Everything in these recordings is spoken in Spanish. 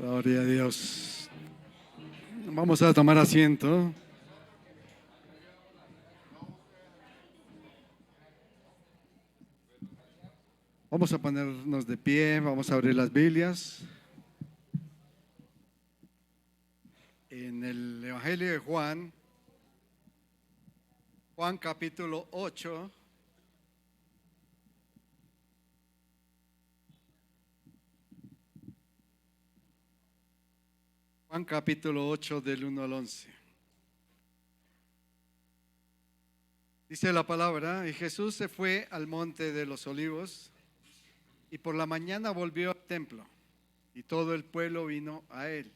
Gloria a Dios. Vamos a tomar asiento. Vamos a ponernos de pie, vamos a abrir las Biblias. En el Evangelio de Juan, Juan capítulo 8. Juan capítulo 8 del 1 al 11. Dice la palabra: y Jesús se fue al monte de los olivos, y por la mañana volvió al templo, y todo el pueblo vino a él.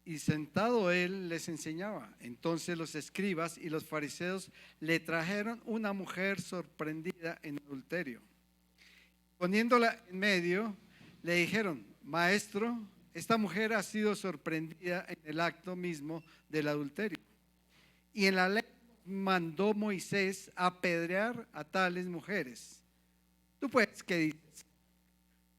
Y sentado él les enseñaba. Entonces los escribas y los fariseos le trajeron una mujer sorprendida en adulterio. Poniéndola en medio, le dijeron: Maestro, esta mujer ha sido sorprendida en el acto mismo del adulterio. Y en la ley mandó Moisés apedrear a tales mujeres. ¿Tú pues qué dices?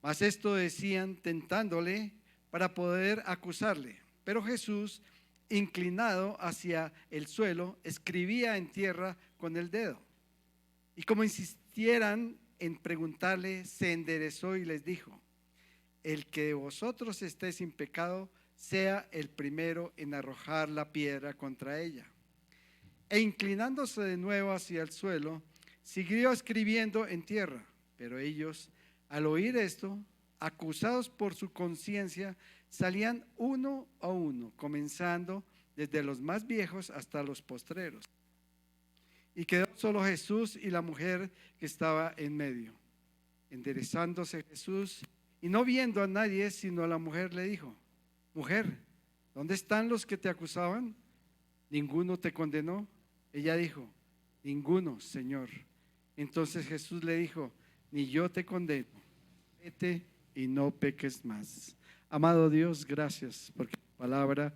Mas esto decían tentándole para poder acusarle. Pero Jesús, inclinado hacia el suelo, escribía en tierra con el dedo. Y como insistieran en preguntarle, se enderezó y les dijo: el que de vosotros esté sin pecado, sea el primero en arrojar la piedra contra ella. E inclinándose de nuevo hacia el suelo, siguió escribiendo en tierra. Pero ellos, al oír esto, acusados por su conciencia, salían uno a uno, comenzando desde los más viejos hasta los postreros. Y quedó solo Jesús y la mujer que estaba en medio. Enderezándose Jesús y no viendo a nadie sino a la mujer, le dijo: Mujer, ¿dónde están los que te acusaban? ¿Ninguno te condenó? Ella dijo: Ninguno, Señor. Entonces Jesús le dijo: Ni yo te condeno, vete y no peques más. Amado Dios, gracias porque tu palabra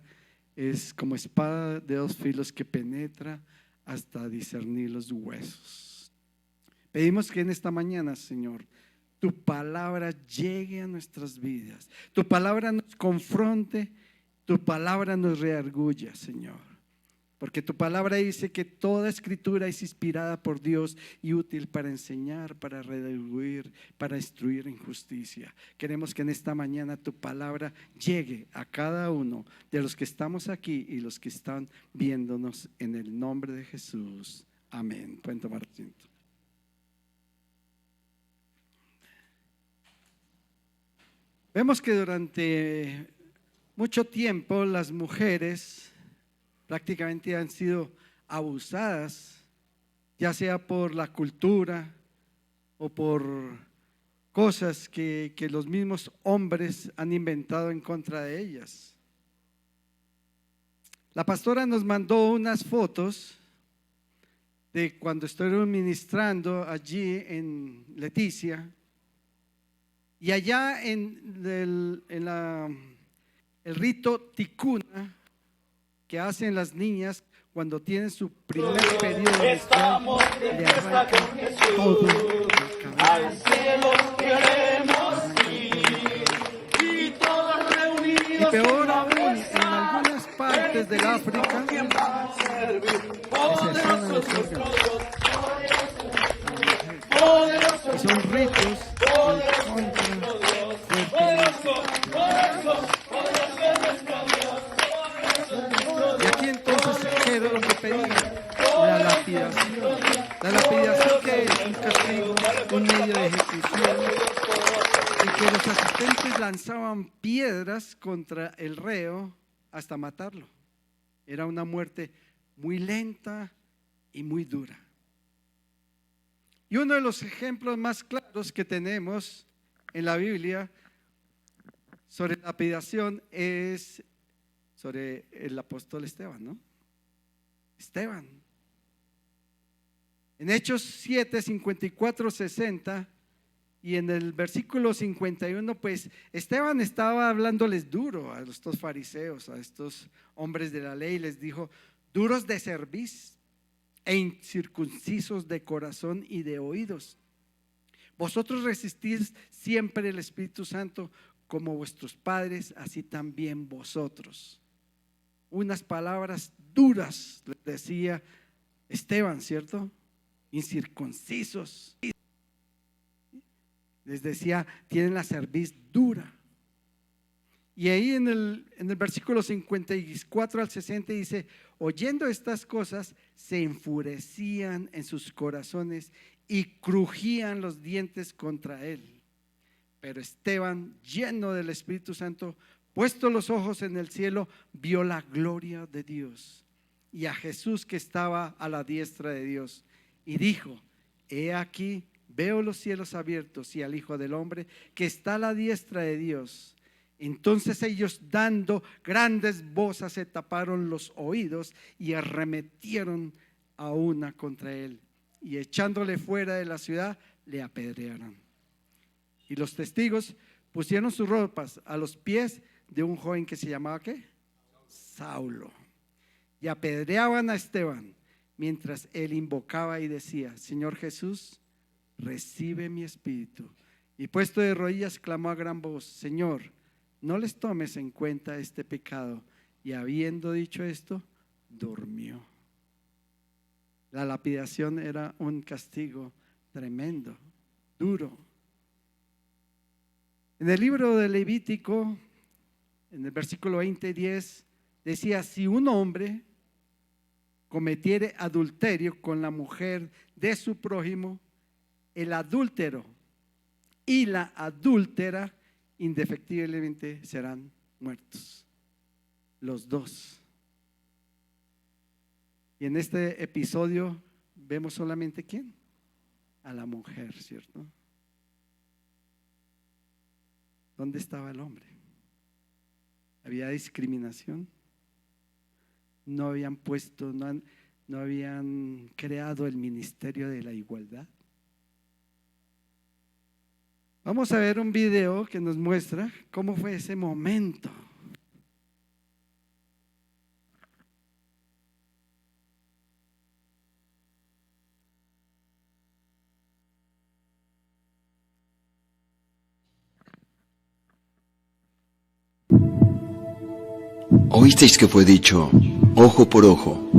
es como espada de dos filos que penetra hasta discernir los huesos. Pedimos que en esta mañana, Señor, tu palabra llegue a nuestras vidas, tu palabra nos confronte, tu palabra nos redarguya, Señor. Porque tu palabra dice que toda escritura es inspirada por Dios y útil para enseñar, para redarguir, para instruir en justicia. Queremos que en esta mañana tu palabra llegue a cada uno de los que estamos aquí y los que están viéndonos, en el nombre de Jesús. Amén. Pueden tomar asiento. Vemos que durante mucho tiempo las mujeres prácticamente han sido abusadas, ya sea por la cultura o por cosas que los mismos hombres han inventado en contra de ellas. La pastora nos mandó unas fotos de cuando estuvieron ministrando allí en Leticia, y allá en el rito ticuna que hacen las niñas cuando tienen su primer periodo menstrual, le arrancan todo el cabello. Al cielo queremos ir y todos reunidos. Y peor aún, en algunas partes del África se sesionan los órganos. Y son ritos en contra. Y aquí entonces ¿qué era lo que pedían? La lapidación. La lapidación, que es un castigo, un medio de ejecución, y que los asistentes lanzaban piedras contra el reo hasta matarlo. Era una muerte muy lenta y muy dura. Y uno de los ejemplos más claros que tenemos en la Biblia sobre lapidación es sobre el apóstol Esteban, ¿no? Esteban. En Hechos 7, 54, 60 y en el versículo 51, pues Esteban estaba hablándoles duro a estos fariseos, a estos hombres de la ley. Les dijo: duros de cerviz e incircuncisos de corazón y de oídos, vosotros resistís siempre el Espíritu Santo, como vuestros padres, así también vosotros. Unas palabras duras les decía Esteban, ¿cierto? Incircuncisos. Les decía, tienen la cerviz dura. Y ahí en el versículo 54 al 60 dice: oyendo estas cosas, se enfurecían en sus corazones y crujían los dientes contra él. Pero Esteban, lleno del Espíritu Santo, puesto los ojos en el cielo, vio la gloria de Dios y a Jesús que estaba a la diestra de Dios, y dijo: he aquí, veo los cielos abiertos y al Hijo del Hombre que está a la diestra de Dios. Entonces ellos, dando grandes voces, se taparon los oídos y arremetieron a una contra él, y echándole fuera de la ciudad, le apedrearon. Y los testigos pusieron sus ropas a los pies de un joven que se llamaba ¿qué? Saulo, y apedreaban a Esteban mientras él invocaba y decía: Señor Jesús, recibe mi espíritu. Y puesto de rodillas clamó a gran voz: Señor, no les tomes en cuenta este pecado. Y habiendo dicho esto, durmió. La lapidación era un castigo tremendo, duro. En el libro de Levítico, en el versículo 20:10, decía: si un hombre cometiere adulterio con la mujer de su prójimo, el adúltero y la adúltera indefectiblemente serán muertos, los dos. Y en este episodio vemos solamente ¿quién? A la mujer, ¿cierto? ¿Dónde estaba el hombre? ¿Había discriminación? ¿No habían puesto, no habían creado el ministerio de la igualdad? Vamos a ver un video que nos muestra cómo fue ese momento. Oísteis que fue dicho: ojo por ojo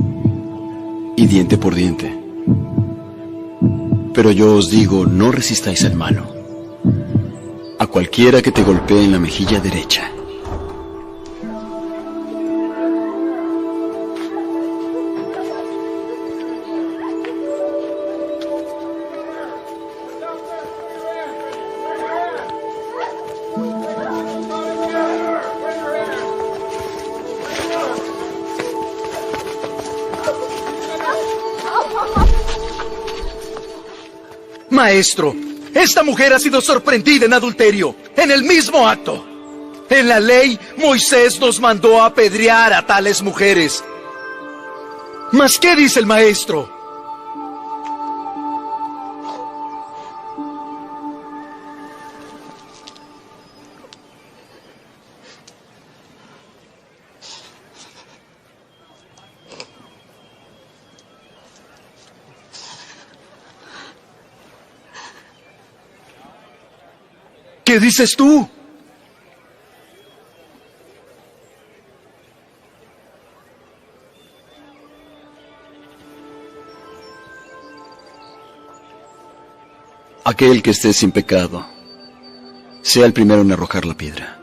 y diente por diente. Pero yo os digo, no resistáis al malo. A cualquiera que te golpee en la mejilla derecha, Maestro, esta mujer ha sido sorprendida en adulterio, en el mismo acto. En la ley, Moisés nos mandó a apedrear a tales mujeres. ¿Mas qué dice el maestro? ¿Qué dices tú? aquel que esté sin pecado sea el primero en arrojar la piedra.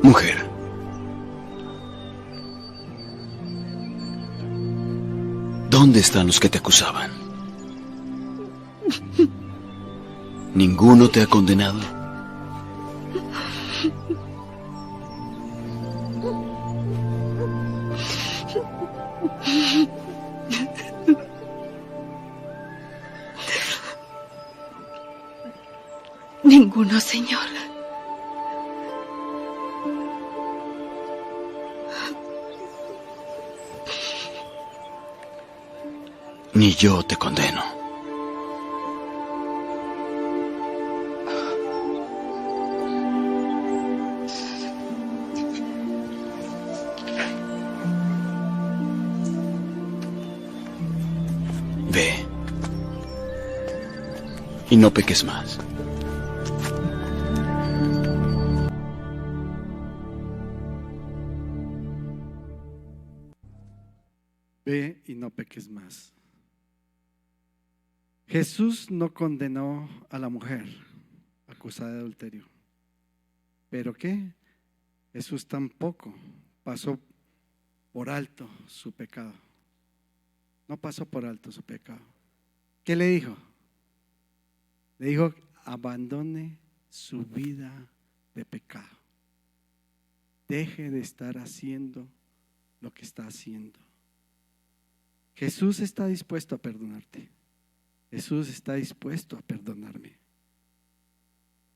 Mujer, ¿dónde están los que te acusaban? ¿Ninguno te ha condenado? Ninguno, Señor. Ni yo te condeno. Ve y no peques más. Ve y no peques más. Jesús no condenó a la mujer acusada de adulterio. ¿Pero qué? Jesús tampoco pasó por alto su pecado. No pasó por alto su pecado. ¿Qué le dijo? Le dijo, abandone su vida de pecado. Deje de estar haciendo lo que está haciendo. Jesús está dispuesto a perdonarte. Jesús está dispuesto a perdonarme.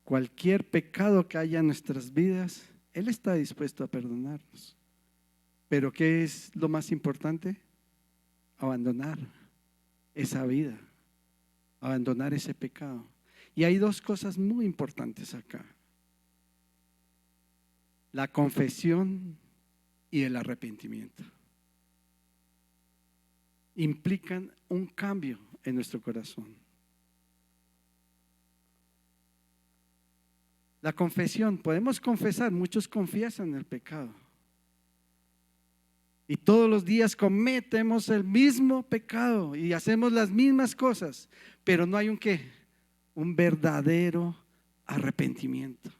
Cualquier pecado que haya en nuestras vidas, Él está dispuesto a perdonarnos. Pero ¿qué es lo más importante? Abandonar esa vida, abandonar ese pecado. Y hay dos cosas muy importantes acá: la confesión y el arrepentimiento. Implican un cambio en nuestro corazón. La confesión, podemos confesar, muchos confiesan el pecado. Y todos los días cometemos el mismo pecado y hacemos las mismas cosas, pero no hay un ¿qué? Un verdadero arrepentimiento.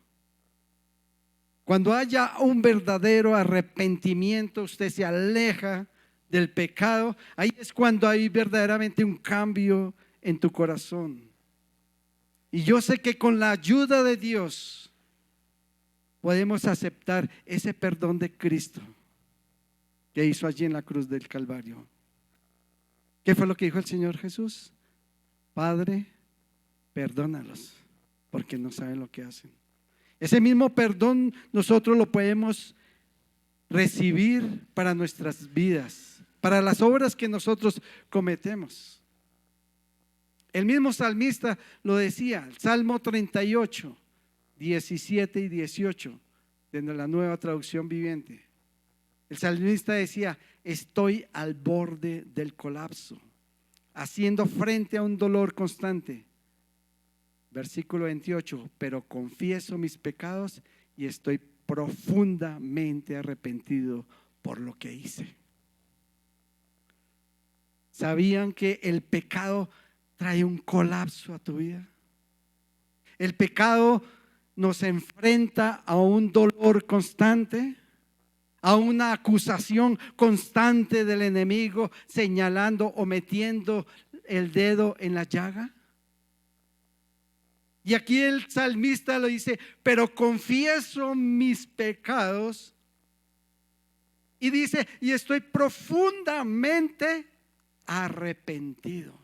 Cuando haya un verdadero arrepentimiento, usted se aleja del pecado. Ahí es cuando hay verdaderamente un cambio en tu corazón. Y yo sé que con la ayuda de Dios podemos aceptar ese perdón de Cristo que hizo allí en la cruz del Calvario. ¿Qué fue lo que dijo el Señor Jesús? Padre, perdónalos, porque no saben lo que hacen. Ese mismo perdón nosotros lo podemos recibir para nuestras vidas, para las obras que nosotros cometemos. El mismo salmista lo decía, el Salmo 38, 17 y 18, de la Nueva Traducción Viviente. El salmista decía, estoy al borde del colapso, haciendo frente a un dolor constante. Versículo 28, pero confieso mis pecados y estoy profundamente arrepentido por lo que hice. ¿Sabían que el pecado trae un colapso a tu vida? El pecado nos enfrenta a un dolor constante, a una acusación constante del enemigo, señalando o metiendo el dedo en la llaga. Y aquí el salmista lo dice, pero confieso mis pecados. Y dice, y estoy profundamente arrepentido.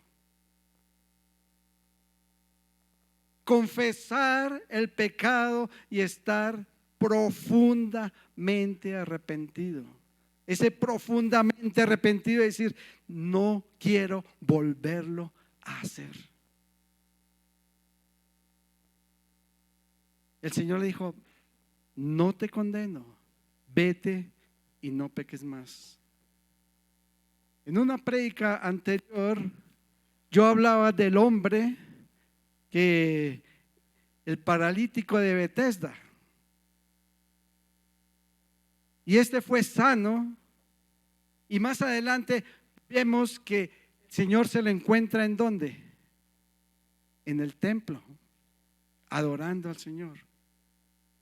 Confesar el pecado y estar profundamente arrepentido. Ese profundamente arrepentido es decir, no quiero volverlo a hacer. El Señor le dijo, no te condeno, vete y no peques más. En una prédica anterior yo hablaba del hombre que el paralítico de Betesda, y este fue sano, y más adelante vemos que el Señor se lo encuentra ¿en dónde? En el templo, adorando al Señor.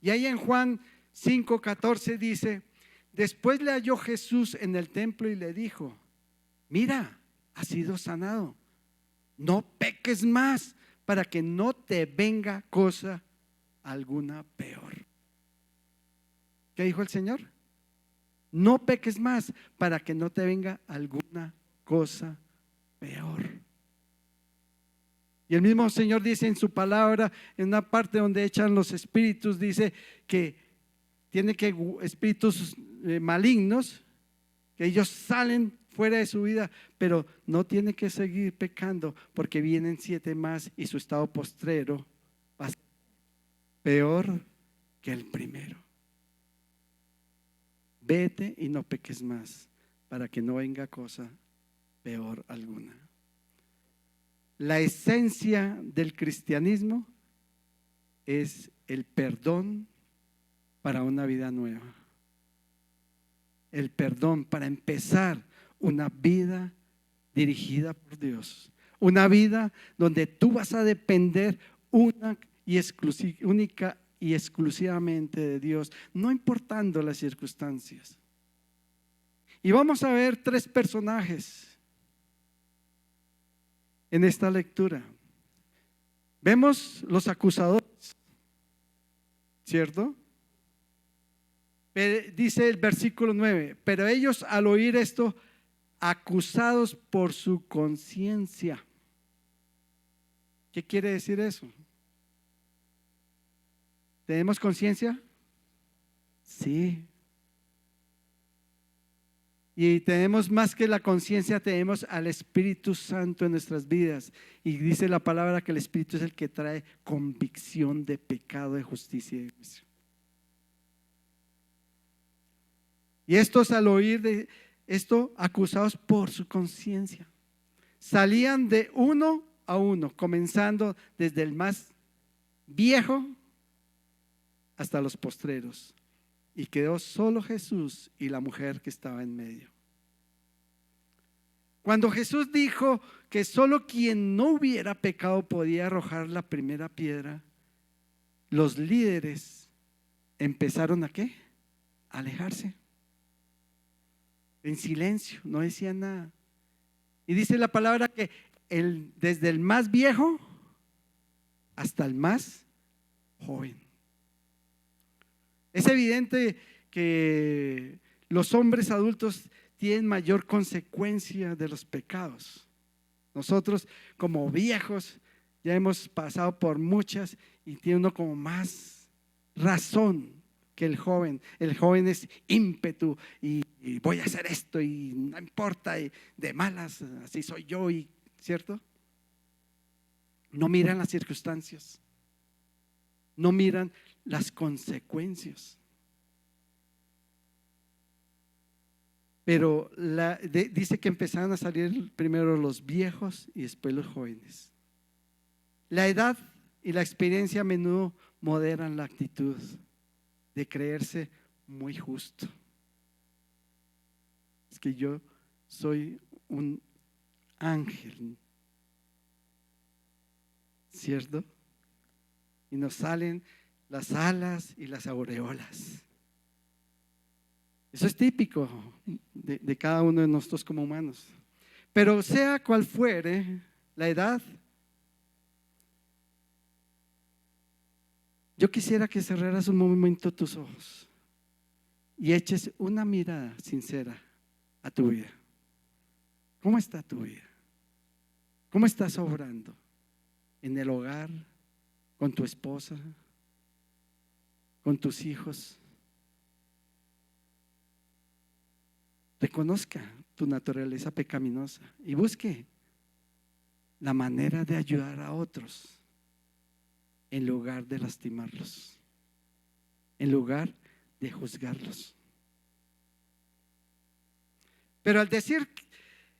Y ahí en Juan 5:14 dice, después le halló Jesús en el templo y le dijo, mira, has sido sanado, no peques más para que no te venga cosa alguna peor. ¿Qué dijo el Señor? No peques más para que no te venga alguna cosa peor. Y el mismo Señor dice en su palabra, en una parte donde echan los espíritus, dice que tiene que espíritus malignos, que ellos salen fuera de su vida, pero no tiene que seguir pecando porque vienen 7 más y su estado postrero va a ser peor que el primero. Vete y no peques más para que no venga cosa peor alguna. La esencia del cristianismo es el perdón para una vida nueva. El perdón para empezar una vida dirigida por Dios. Una vida donde tú vas a depender única y exclusivamente de Dios, no importando las circunstancias. Y vamos a ver 3 personajes en esta lectura. Vemos los acusadores, ¿cierto? Dice el versículo 9, pero ellos al oír esto, acusados por su conciencia. ¿Qué quiere decir eso? ¿Tenemos conciencia? Sí. Y tenemos más que la conciencia, tenemos al Espíritu Santo en nuestras vidas. Y dice la palabra que el Espíritu es el que trae convicción de pecado, de justicia y de juicio. Y estos al oír de esto, acusados por su conciencia, salían de uno a uno, comenzando desde el más viejo hasta los postreros. Y quedó solo Jesús y la mujer que estaba en medio. Cuando Jesús dijo que solo quien no hubiera pecado podía arrojar la primera piedra, los líderes empezaron ¿a qué? A alejarse. En silencio, no decían nada. Y dice la palabra que desde el más viejo hasta el más joven. Es evidente que los hombres adultos tienen mayor consecuencia de los pecados. Nosotros como viejos ya hemos pasado por muchas y tiene uno como más razón que el joven. El joven es ímpetu y voy a hacer esto y no importa, y de malas, así soy yo, y ¿cierto? No miran las circunstancias, no miran las consecuencias. Pero dice que empezaron a salir primero los viejos y después los jóvenes. La edad y la experiencia a menudo moderan la actitud de creerse muy justo. Es que yo soy un ángel, ¿cierto? Y nos salen las alas y las aureolas. Eso es típico de cada uno de nosotros como humanos. Pero sea cual fuere la edad, yo quisiera que cerraras un momento tus ojos y eches una mirada sincera a tu vida. ¿Cómo está tu vida? ¿Cómo estás obrando? ¿En el hogar? ¿Con tu esposa? ¿Con tus hijos? Reconozca tu naturaleza pecaminosa y busque la manera de ayudar a otros en lugar de lastimarlos, en lugar de juzgarlos. Pero al decir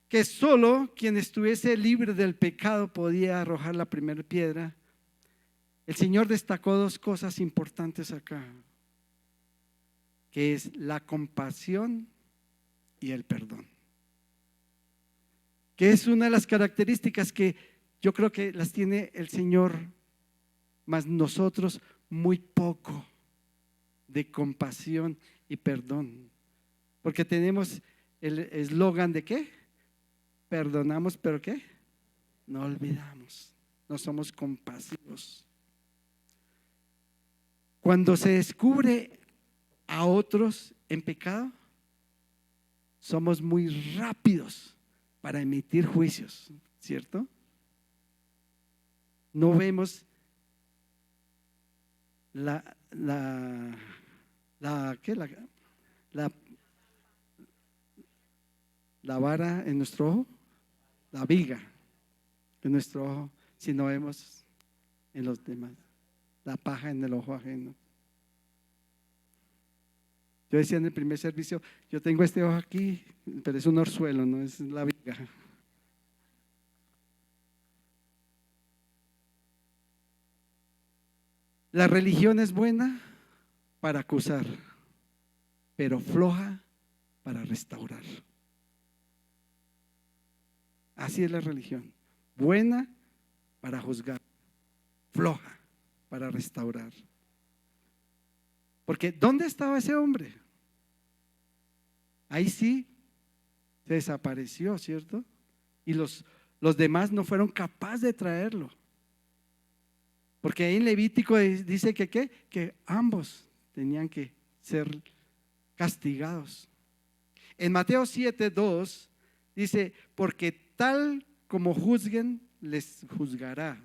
que solo quien estuviese libre del pecado podía arrojar la primera piedra, el Señor destacó 2 cosas importantes acá, que es la compasión y el perdón, que es una de las características que yo creo que las tiene el Señor, mas nosotros muy poco de compasión y perdón, porque tenemos el eslogan de ¿qué? Perdonamos, pero ¿qué? No olvidamos, no somos compasivos. Cuando se descubre a otros en pecado, somos muy rápidos para emitir juicios, ¿cierto? no vemos la vara en nuestro ojo, la viga en nuestro ojo, si no vemos en los demás, la paja en el ojo ajeno. Yo decía en el primer servicio, yo tengo este ojo aquí, pero es un orzuelo, no es la viga. La religión es buena para acusar, pero floja para restaurar. Así es la religión, buena para juzgar, floja para restaurar. Porque ¿dónde estaba ese hombre? Ahí sí se desapareció, ¿cierto? Y los demás no fueron capaces de traerlo. Porque ahí en Levítico dice que ambos tenían que ser castigados. En Mateo 7:2 dice, porque tal como juzguen, les juzgará,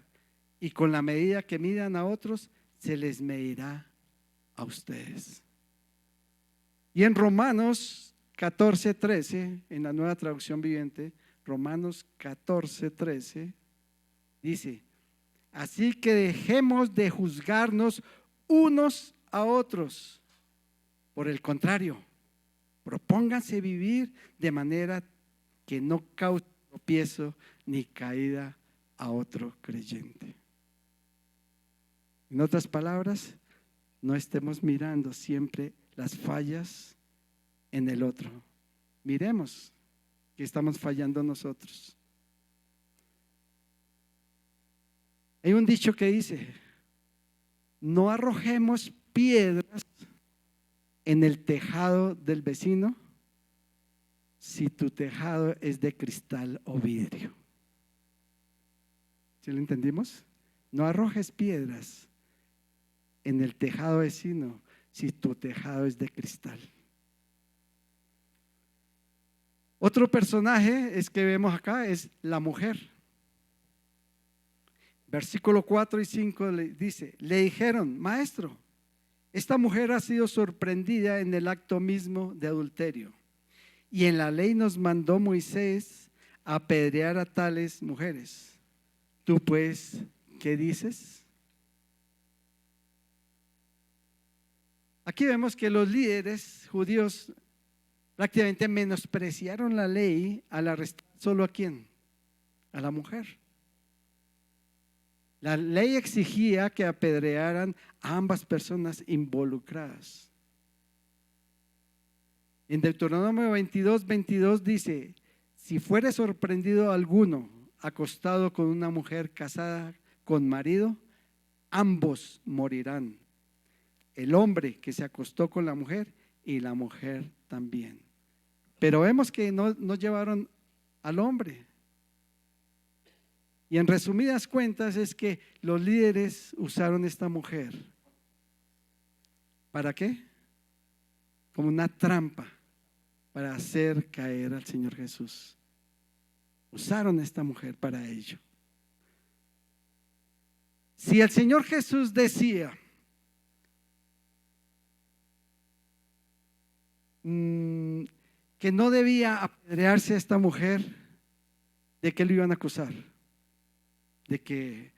y con la medida que midan a otros, se les medirá a ustedes. Y en Romanos 14:13, en la Nueva Traducción Viviente, Romanos 14:13, dice, así que dejemos de juzgarnos unos a otros. Por el contrario, propónganse vivir de manera que no cause tropiezo ni caída a otro creyente. En otras palabras, no estemos mirando siempre las fallas en el otro. Miremos que estamos fallando nosotros. Hay un dicho que dice, no arrojemos piedras en el tejado del vecino si tu tejado es de cristal o vidrio. ¿Sí lo entendimos? No arrojes piedras en el tejado vecino si tu tejado es de cristal. Otro personaje que vemos acá es la mujer. Versículo 4 y 5 le dice, le dijeron, maestro, esta mujer ha sido sorprendida en el acto mismo de adulterio, y en la ley nos mandó Moisés a apedrear a tales mujeres. ¿Tú pues qué dices? Aquí vemos que los líderes judíos prácticamente menospreciaron la ley al arrestar solo a quién, a la mujer. La ley exigía que apedrearan a ambas personas involucradas. En Deuteronomio 22:22 dice, si fuere sorprendido alguno acostado con una mujer casada con marido, ambos morirán. El hombre que se acostó con la mujer y la mujer también. Pero vemos que no llevaron al hombre. Y en resumidas cuentas es que los líderes usaron esta mujer. ¿Para qué? Como una trampa para hacer caer al Señor Jesús. Usaron esta mujer para ello. Si el Señor Jesús decía que no debía apedrearse a esta mujer, ¿de qué lo iban a acusar? De que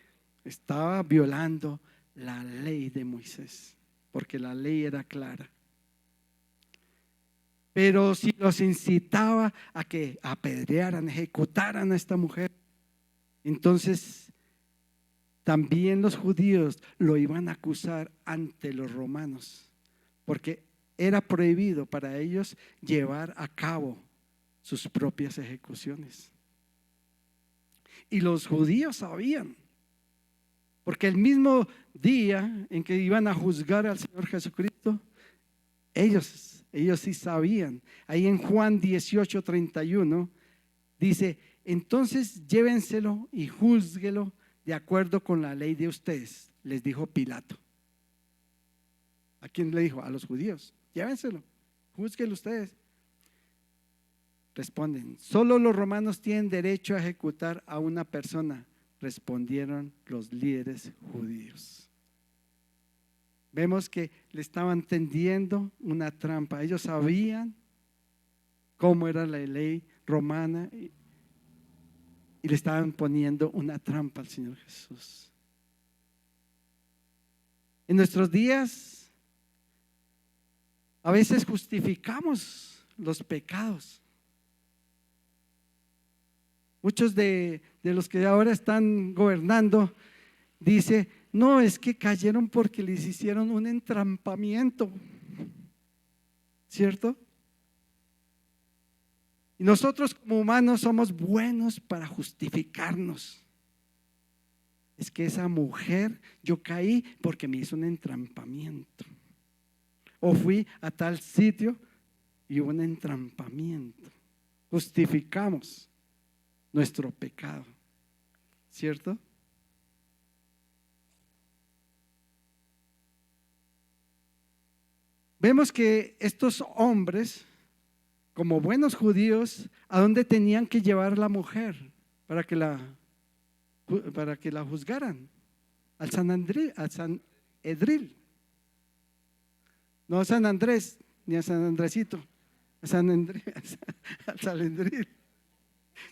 estaba violando la ley de Moisés, porque la ley era clara. Pero si los incitaba a que apedrearan, ejecutaran a esta mujer, entonces también los judíos lo iban a acusar ante los romanos, porque era prohibido para ellos llevar a cabo sus propias ejecuciones. Y los judíos sabían, porque el mismo día en que iban a juzgar al Señor Jesucristo, ellos sí sabían. Ahí en Juan 18:31 dice, entonces llévenselo y júzguelo de acuerdo con la ley de ustedes, les dijo Pilato. ¿A quién le dijo? A los judíos. Llévenselo, júzguelo ustedes. Responden, solo los romanos tienen derecho a ejecutar a una persona respondieron los líderes judíos. Vemos que le estaban tendiendo una trampa. Ellos sabían cómo era la ley romana y le estaban poniendo una trampa al Señor Jesús. En nuestros días, a veces justificamos los pecados. Muchos de los que ahora están gobernando dice, no, es que cayeron porque les hicieron un entrampamiento, ¿cierto? Y nosotros como humanos somos buenos para justificarnos. Es que esa mujer, yo caí porque me hizo un entrampamiento. O fui a tal sitio y hubo un entrampamiento. Justificamos nuestro pecado, ¿cierto? Vemos que estos hombres, como buenos judíos, ¿a dónde tenían que llevar a la mujer para que la juzgaran? Al San Edril. No a San Andrés, ni a San Andresito, al San Edril.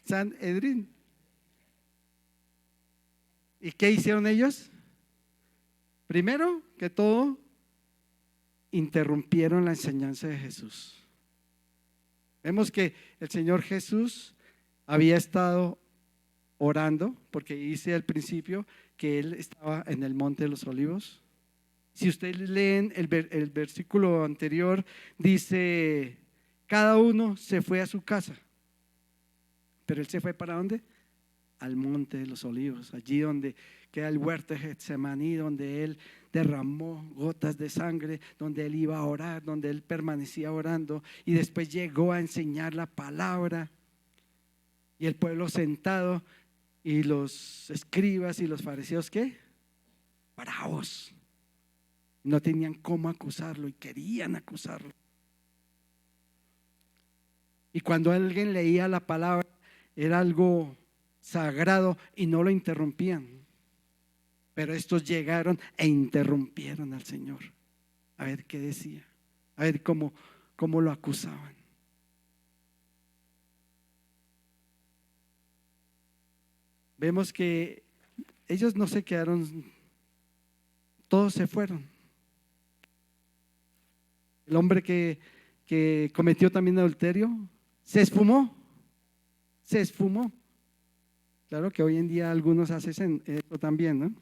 San Edrín. ¿Y qué hicieron ellos? Primero que todo, interrumpieron la enseñanza de Jesús. Vemos que el Señor Jesús había estado orando, porque dice al principio que Él estaba en el Monte de los Olivos. Si ustedes leen el versículo anterior, dice, cada uno se fue a su casa. Pero Él se fue ¿para dónde? Al Monte de los Olivos, allí donde queda el huerto de Getsemaní, donde Él derramó gotas de sangre, donde Él iba a orar, donde Él permanecía orando, y después llegó a enseñar la palabra, y el pueblo sentado, y los escribas y los fariseos, ¿qué? Bravos. No tenían cómo acusarlo y querían acusarlo. Y cuando alguien leía la palabra, era algo sagrado y no lo interrumpían. Pero estos llegaron e interrumpieron al Señor. A ver qué decía, a ver cómo lo acusaban. Vemos que ellos no se quedaron, todos se fueron. El hombre que cometió también adulterio se esfumó. Claro que hoy en día algunos hacen eso también, ¿no?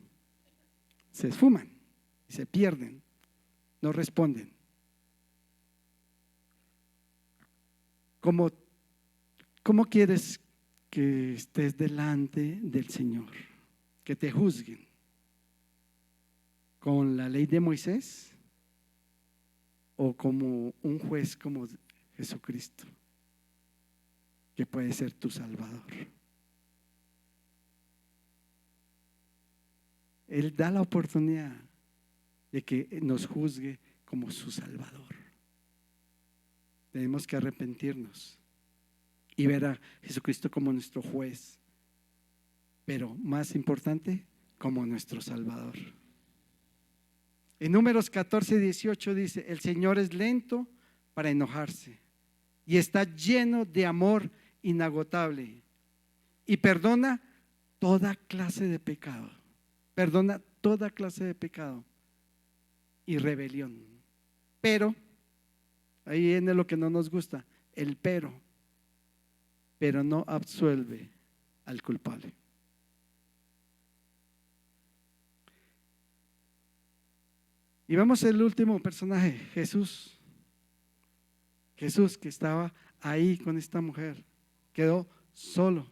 Se esfuman, se pierden, no responden. ¿Cómo quieres que estés delante del Señor? Que te juzguen. ¿Con la ley de Moisés? ¿O como un juez como Jesucristo, que puede ser tu Salvador? Él da la oportunidad de que nos juzgue como su Salvador. Tenemos que arrepentirnos y ver a Jesucristo como nuestro juez, pero más importante, como nuestro Salvador. En Números 14:18 dice, el Señor es lento para enojarse y está lleno de amor inagotable y perdona toda clase de pecado. Perdona toda clase de pecado y rebelión. Pero, ahí viene lo que no nos gusta, el pero no absuelve al culpable. Y vamos al último personaje, Jesús. Jesús, que estaba ahí con esta mujer, quedó solo.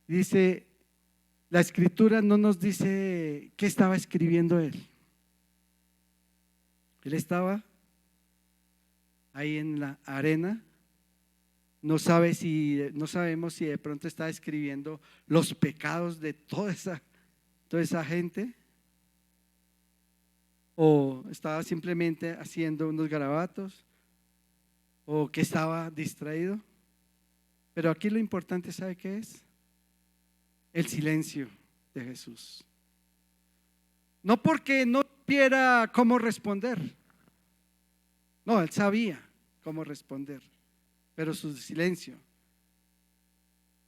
Dice, la escritura no nos dice qué estaba escribiendo él. Él estaba ahí en la arena. No sabemos si de pronto estaba escribiendo los pecados de toda esa gente, o estaba simplemente haciendo unos garabatos, o que estaba distraído. Pero aquí lo importante, ¿sabe qué es? El silencio de Jesús. No porque no supiera cómo responder. No, él sabía cómo responder. Pero su silencio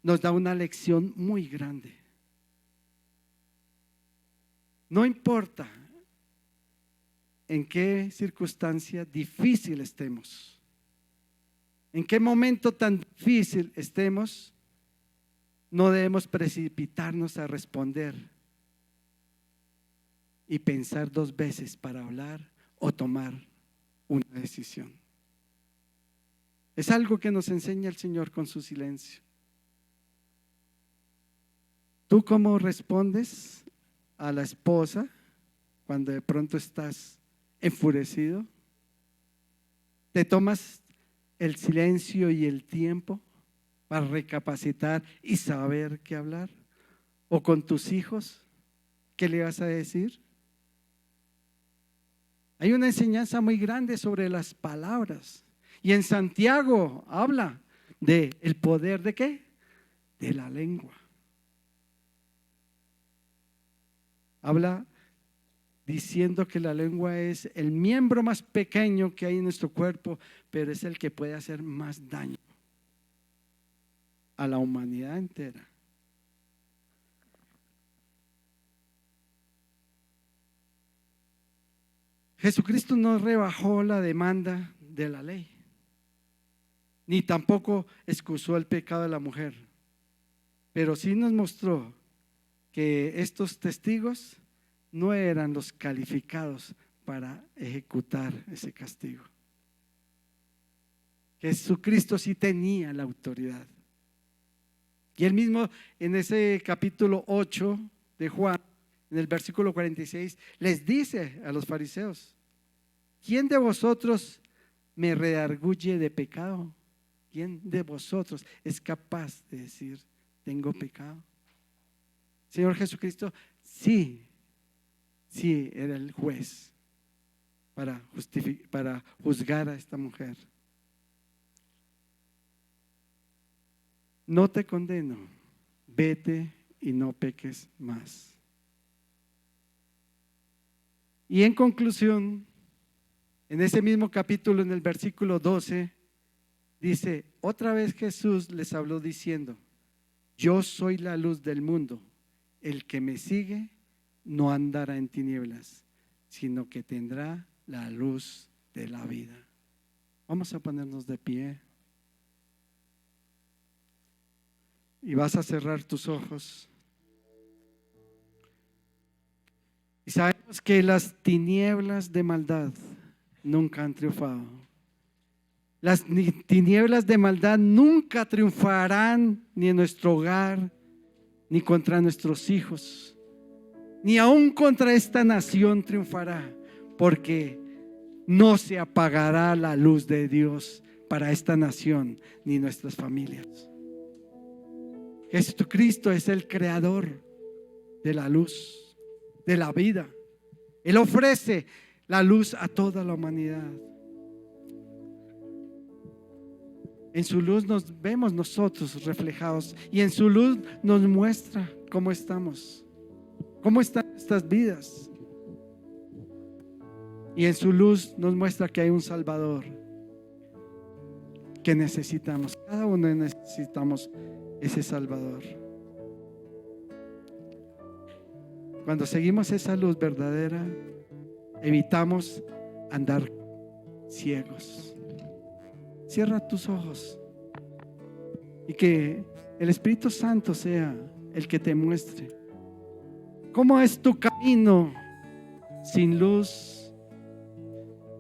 nos da una lección muy grande. No importa en qué circunstancia difícil estemos, en qué momento tan difícil estemos, no debemos precipitarnos a responder y pensar 2 veces para hablar o tomar una decisión. Es algo que nos enseña el Señor con su silencio. ¿Tú cómo respondes a la esposa cuando de pronto estás enfurecido? ¿Te tomas el silencio y el tiempo para recapacitar y saber qué hablar? ¿O con tus hijos? ¿Qué le vas a decir? Hay una enseñanza muy grande sobre las palabras. Y en Santiago habla de el poder ¿de qué? De la lengua. Habla diciendo que la lengua es el miembro más pequeño que hay en nuestro cuerpo, pero es el que puede hacer más daño a la humanidad entera. Jesucristo no rebajó la demanda de la ley, ni tampoco excusó el pecado de la mujer, pero sí nos mostró que estos testigos no eran los calificados para ejecutar ese castigo. Jesucristo sí tenía la autoridad. Y él mismo en ese capítulo 8 de Juan, en el versículo 46, les dice a los fariseos: ¿quién de vosotros me redarguye de pecado? ¿Quién de vosotros es capaz de decir tengo pecado? Señor Jesucristo sí era el juez para juzgar a esta mujer. No te condeno, vete y no peques más. Y en conclusión, en ese mismo capítulo, en el versículo 12, dice: otra vez Jesús les habló diciendo: yo soy la luz del mundo, el que me sigue no andará en tinieblas, sino que tendrá la luz de la vida. Vamos a ponernos de pie. Y vas a cerrar tus ojos. Y sabemos que las tinieblas de maldad nunca han triunfado. Las tinieblas de maldad nunca triunfarán ni en nuestro hogar, ni contra nuestros hijos, ni aún contra esta nación triunfará, porque no se apagará la luz de Dios para esta nación ni nuestras familias. Jesucristo es el creador de la luz, de la vida. Él ofrece la luz a toda la humanidad. En su luz nos vemos nosotros reflejados, y en su luz nos muestra cómo estamos, cómo están nuestras vidas. Y en su luz nos muestra que hay un Salvador que necesitamos. Cada uno necesitamos ese Salvador. Cuando seguimos esa luz verdadera, evitamos andar ciegos. Cierra tus ojos y que el Espíritu Santo sea el que te muestre cómo es tu camino sin luz,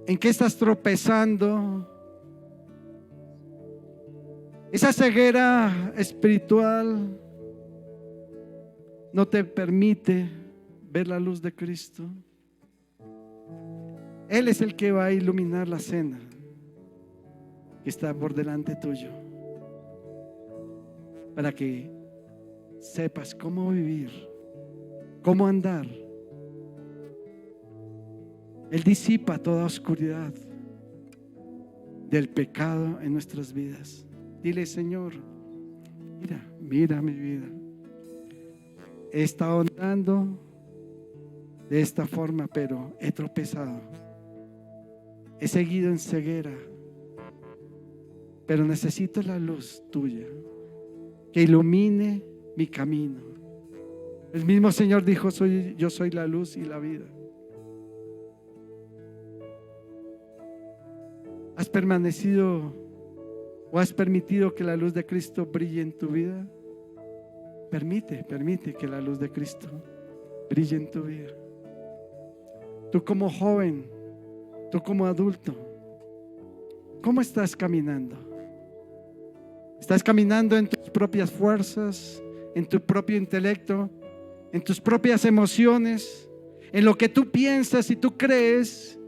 en qué estás tropezando. Esa ceguera espiritual no te permite ver la luz de Cristo. Él es el que va a iluminar la cena que está por delante tuyo, para que sepas cómo vivir, cómo andar. Él disipa toda oscuridad del pecado en nuestras vidas. Dile: Señor, mira mi vida. He estado andando de esta forma, pero he tropezado. He seguido en ceguera, pero necesito la luz tuya que ilumine mi camino. El mismo Señor dijo: yo soy la luz y la vida. ¿Has permanecido o has permitido que la luz de Cristo brille en tu vida? Permite que la luz de Cristo brille en tu vida. Tú como joven, tú como adulto, ¿cómo estás caminando? ¿Estás caminando en tus propias fuerzas, en tu propio intelecto, en tus propias emociones, en lo que tú piensas y tú crees?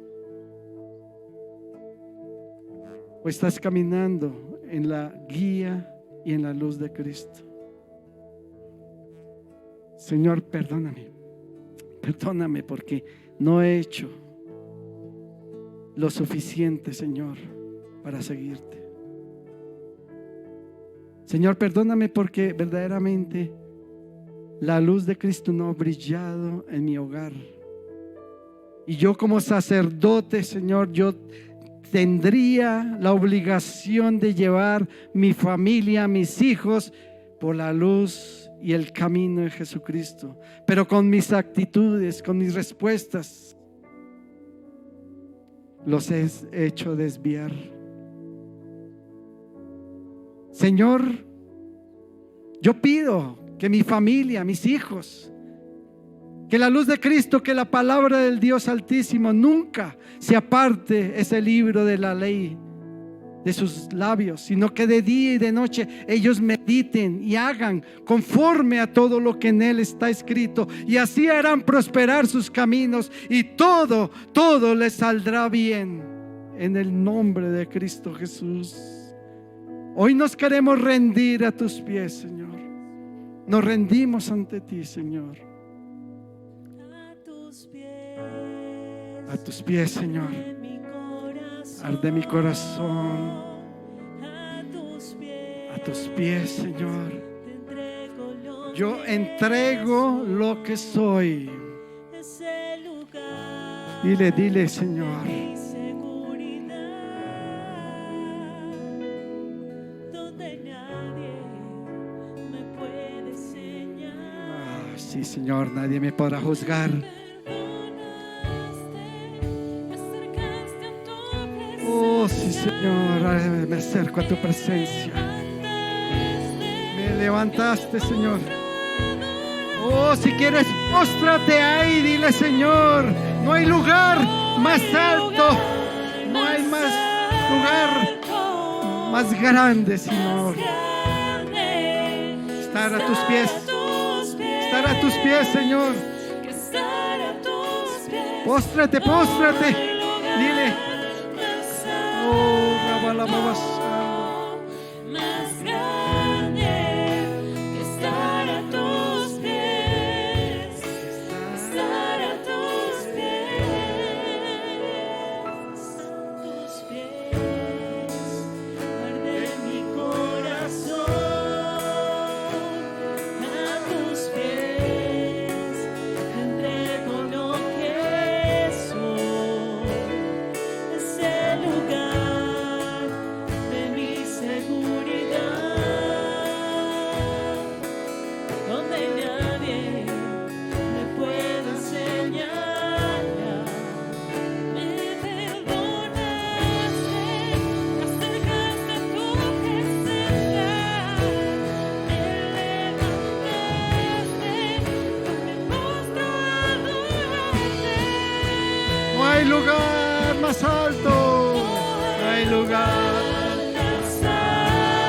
¿O estás caminando en la guía y en la luz de Cristo? Señor, perdóname porque no he hecho lo suficiente, Señor, para seguirte. Señor, perdóname porque verdaderamente la luz de Cristo no ha brillado en mi hogar. Y yo como sacerdote, Señor, yo tendría la obligación de llevar mi familia, mis hijos, por la luz y el camino de Jesucristo. Pero con mis actitudes, con mis respuestas, los he hecho desviar. Señor, yo pido que mi familia, mis hijos, que la luz de Cristo, que la palabra del Dios Altísimo nunca se aparte ese libro de la ley de sus labios, sino que de día y de noche ellos mediten y hagan conforme a todo lo que en él está escrito, y así harán prosperar sus caminos y todo les saldrá bien en el nombre de Cristo Jesús. Hoy nos queremos rendir a tus pies, Señor. Nos rendimos ante ti, Señor. A tus pies, Señor. Arde mi corazón. A tus pies, Señor. Yo entrego lo que soy. Dile, Señor. Sí, Señor, nadie me podrá juzgar. Oh, sí, Señor, me acerco a tu presencia. Me levantaste, Señor. Oh, si quieres, póstrate ahí, dile: Señor, no hay lugar más alto, no hay más lugar más grande, Señor. Estar a tus pies. Estar a tus pies, Señor. Póstrate. Dile: oh, más grande que estar a tus pies, estar a tus pies, arde mi corazón. A tus pies entrego lo que soy. Es el lugar de mi seguridad, donde nadie me puede enseñar. Me perdonaste, me acercaste a tu presencia, me levantaste, me postro a adorarte. no hay lugar más alto. No hay lugar. Más alto,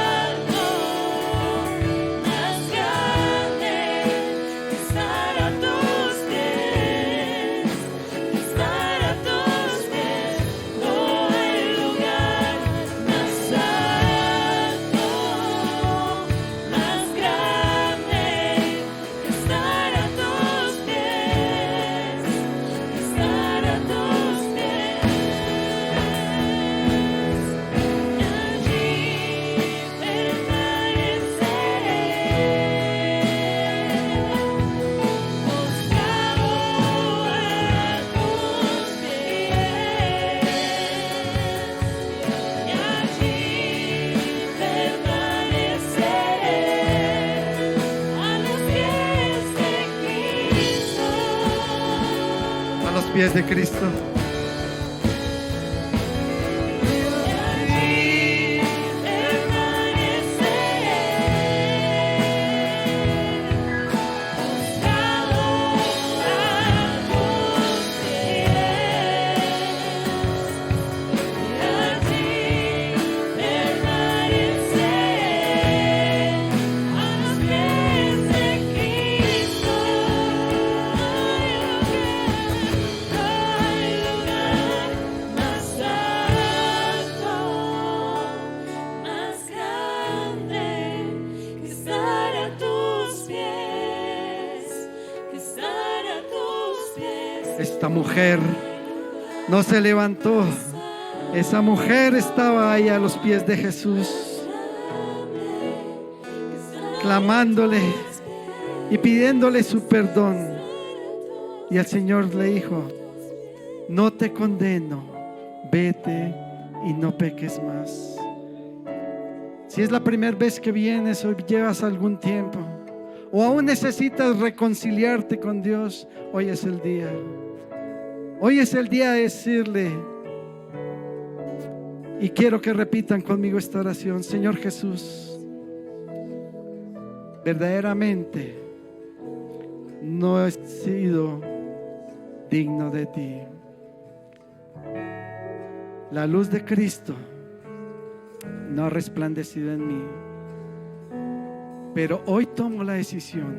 más grande que estar a tus pies, estar a tus pies. No hay lugar más alto, más grande que estar a tus pies, estar a tus pies. pies de Cristo. Esta mujer no se levantó. Esa mujer estaba ahí a los pies de Jesús, clamándole y pidiéndole su perdón. Y el Señor le dijo: no te condeno, vete y no peques más. Si es la primera vez que vienes o llevas algún tiempo, o aún necesitas reconciliarte con Dios, hoy es el día. Hoy es el día de decirle, y quiero que repitan conmigo esta oración: Señor Jesús, verdaderamente no he sido digno de ti. La luz de Cristo no ha resplandecido en mí, pero hoy tomo la decisión,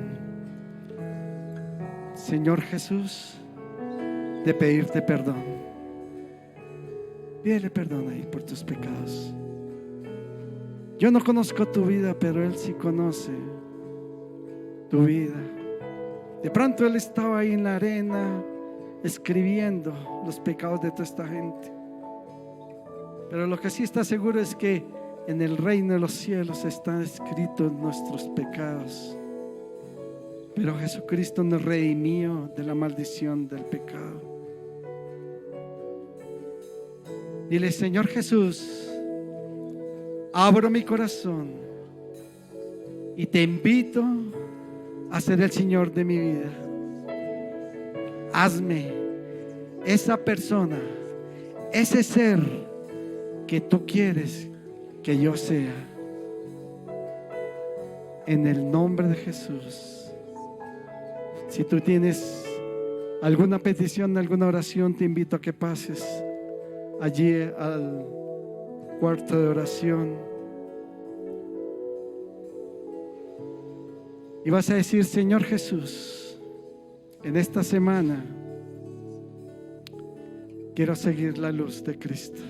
Señor Jesús, de pedirte perdón. Pídele perdón ahí por tus pecados. Yo no conozco tu vida, pero Él sí conoce tu vida. De pronto Él estaba ahí en la arena escribiendo los pecados de toda esta gente, pero lo que sí está seguro es que en el reino de los cielos están escritos nuestros pecados. Pero Jesucristo nos redimió de la maldición del pecado. Dile: Señor Jesús, abro mi corazón y te invito a ser el Señor de mi vida. Hazme esa persona, ese ser que tú quieres que yo sea. En el nombre de Jesús. Si tú tienes alguna petición, alguna oración, te invito a que pases allí al cuarto de oración y vas a decir: Señor Jesús, en esta semana quiero seguir la luz de Cristo.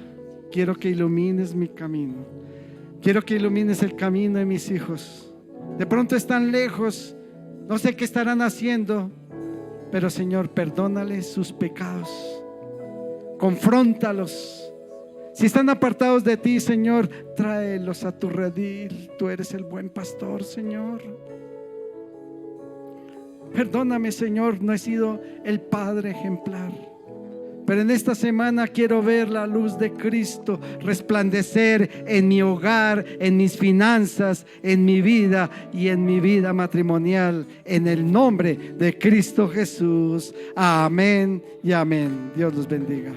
Quiero que ilumines mi camino. Quiero que ilumines el camino de mis hijos. De pronto están lejos, no sé qué estarán haciendo, pero Señor, perdónales sus pecados. Confróntalos. Si están apartados de ti, Señor, tráelos a tu redil. Tú eres el buen pastor, Señor. Perdóname, Señor, no he sido el padre ejemplar, pero en esta semana quiero ver la luz de Cristo resplandecer en mi hogar, en mis finanzas, en mi vida y en mi vida matrimonial, en el nombre de Cristo Jesús. Amén y amén. Dios los bendiga.